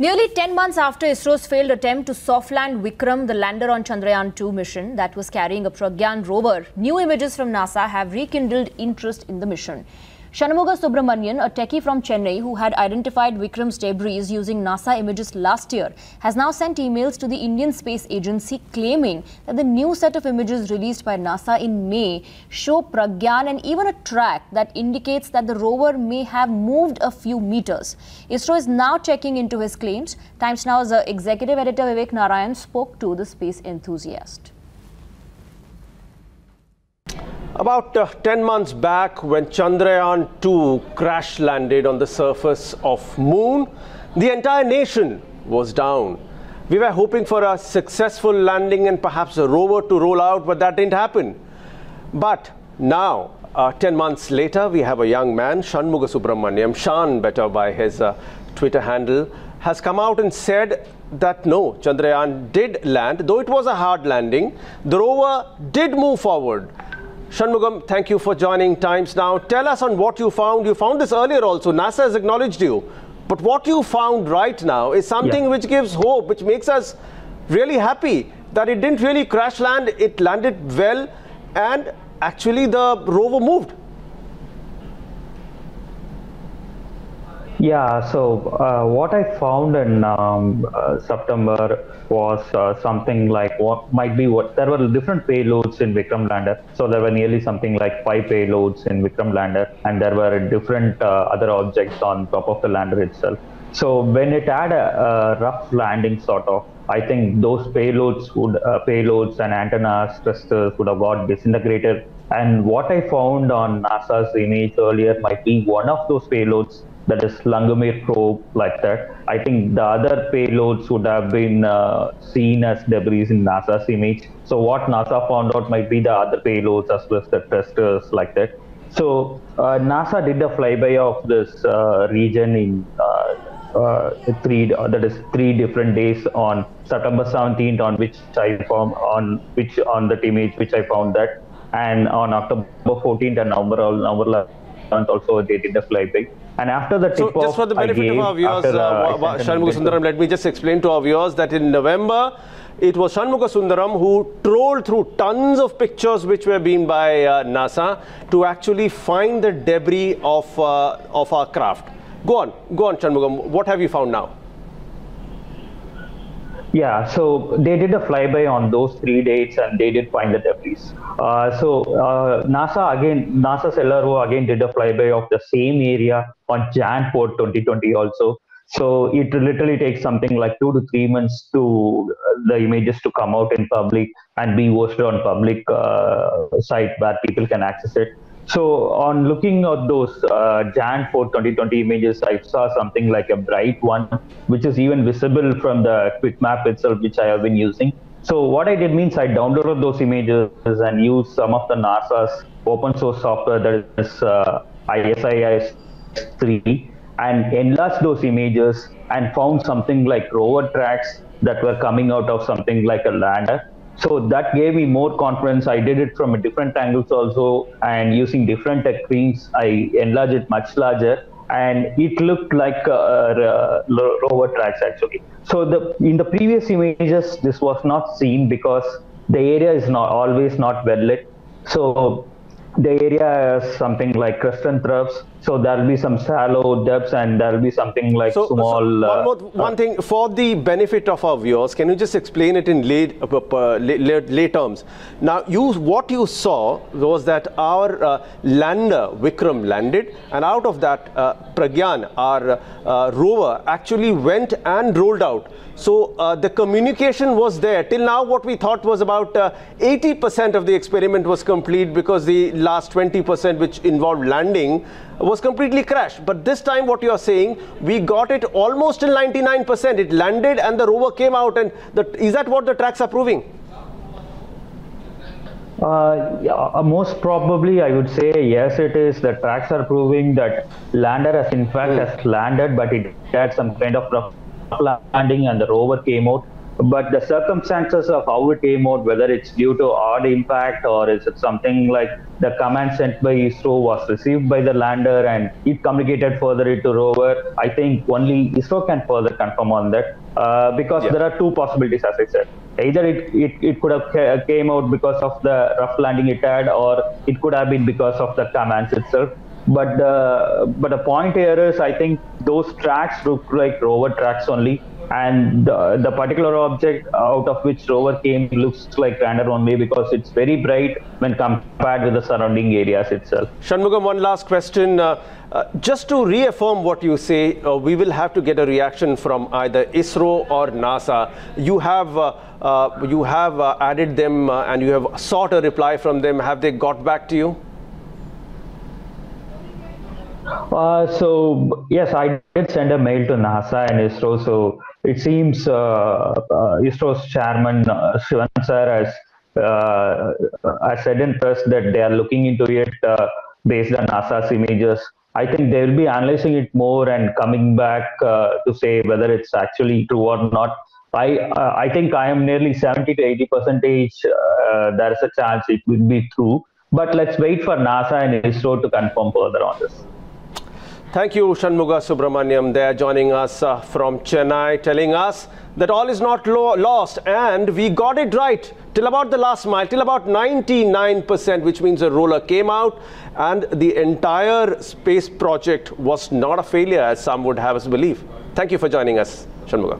Nearly 10 months after ISRO's failed attempt to soft-land Vikram, the lander on Chandrayaan-2 mission that was carrying a Pragyan rover, new images from NASA have rekindled interest in the mission. Shanmuga Subramanian, a techie from Chennai who had identified Vikram's debris using NASA images last year, has now sent emails to the Indian Space Agency claiming that the new set of images released by NASA in May show Pragyan and even a track that indicates that the rover may have moved a few meters. ISRO is now checking into his claims. Times Now's executive editor Vivek Narayan spoke to the space enthusiast. About 10 months back, when Chandrayaan-2 crash landed on the surface of Moon, the entire nation was down. We were hoping for a successful landing and perhaps a rover to roll out, but that didn't happen. But now, 10 months later, we have a young man, Shanmuga Subramanian, Shan better by his Twitter handle, has come out and said that no, Chandrayaan did land, though it was a hard landing. The rover did move forward. Shanmugam, thank you for joining Times Now. Tell us on what you found. You found this earlier also. NASA has acknowledged you. But what you found right now is something which gives hope, which makes us really happy that it didn't really crash land. It landed well and actually the rover moved. Yeah, so what I found in September was something like there were different payloads in Vikram lander. So there were nearly something like 5 payloads in Vikram lander, and there were different other objects on top of the lander itself. So when it had a rough landing sort of, I think those payloads and antennas, thrusters would have got disintegrated. And what I found on NASA's image earlier might be one of those payloads, that is Langomir probe, like that. I think the other payloads would have been seen as debris in NASA's image. So what NASA found out might be the other payloads as well as the thrusters, like that. So NASA did a flyby of this region in 3 different days on September 17th, on which I found on that image which I found that, and on October 14th and November 11th also they did a flyby. And after the tip-off, just for the benefit of our viewers, Shanmuga Sundaram, let me just explain to our viewers that in November, it was Shanmuga Sundaram who trolled through tons of pictures which were beamed by NASA to actually find the debris of our craft. Go on, Shanmugam. What have you found now? Yeah, so they did a flyby on those 3 dates and they did find the debris. NASA's LRO again did a flyby of the same area on Jan 4, 2020 also. So it literally takes something like 2 to 3 months to the images to come out in public and be hosted on public site where people can access it. So on looking at those Jan 4, 2020 images, I saw something like a bright one, which is even visible from the quick map itself, which I have been using. So what I did means I downloaded those images and used some of the NASA's open source software, that is ISIS-3, and enlarged those images and found something like rover tracks that were coming out of something like a lander. So that gave me more confidence. I did it from different angles also, and using different techniques, I enlarged it much larger, and it looked like rover tracks actually. So in the previous images, this was not seen because the area is always not well lit. So the area is something like crest and troughs, so there will be some shallow depths and there will be something like small... one thing, for the benefit of our viewers, can you just explain it in lay terms? Now, what you saw was that our lander, Vikram, landed, and out of that, Pragyan, our rover, actually went and rolled out. So the communication was there. Till now, what we thought was about 80% of the experiment was complete because the last 20%, which involved landing, was completely crashed. But this time, what you are saying, we got it almost till 99%. It landed and the rover came out. And is that what the tracks are proving? Most probably, I would say yes, it is. The tracks are proving that lander has in fact has landed, but it had some kind of rough landing and the rover came out. but the circumstances of how it came out, whether it's due to odd impact or is it something like the command sent by ISRO was received by the lander and it communicated further into rover, I think only ISRO can further confirm on that, because there are two possibilities, as I said. Either it could have came out because of the rough landing it had, or it could have been because of the commands itself. But the point here is, I think those tracks look like rover tracks only, and the particular object out of which rover came looks like lander only because it's very bright when compared with the surrounding areas itself. Shanmugam, one last question. Just to reaffirm what you say, we will have to get a reaction from either ISRO or NASA. You have added them and you have sought a reply from them. Have they got back to you? So yes, I did send a mail to NASA and ISRO. So it seems ISRO's chairman Shivan sir has said in press that they are looking into it based on NASA's images. I think they will be analyzing it more and coming back to say whether it's actually true or not. I think I am nearly 70 to 80% there is a chance it will be true. But let's wait for NASA and ISRO to confirm further on this. Thank you, Shanmuga Subramaniam. They are joining us from Chennai, telling us that all is not lost, and we got it right till about the last mile, till about 99%, which means the roller came out and the entire space project was not a failure, as some would have us believe. Thank you for joining us, Shanmuga.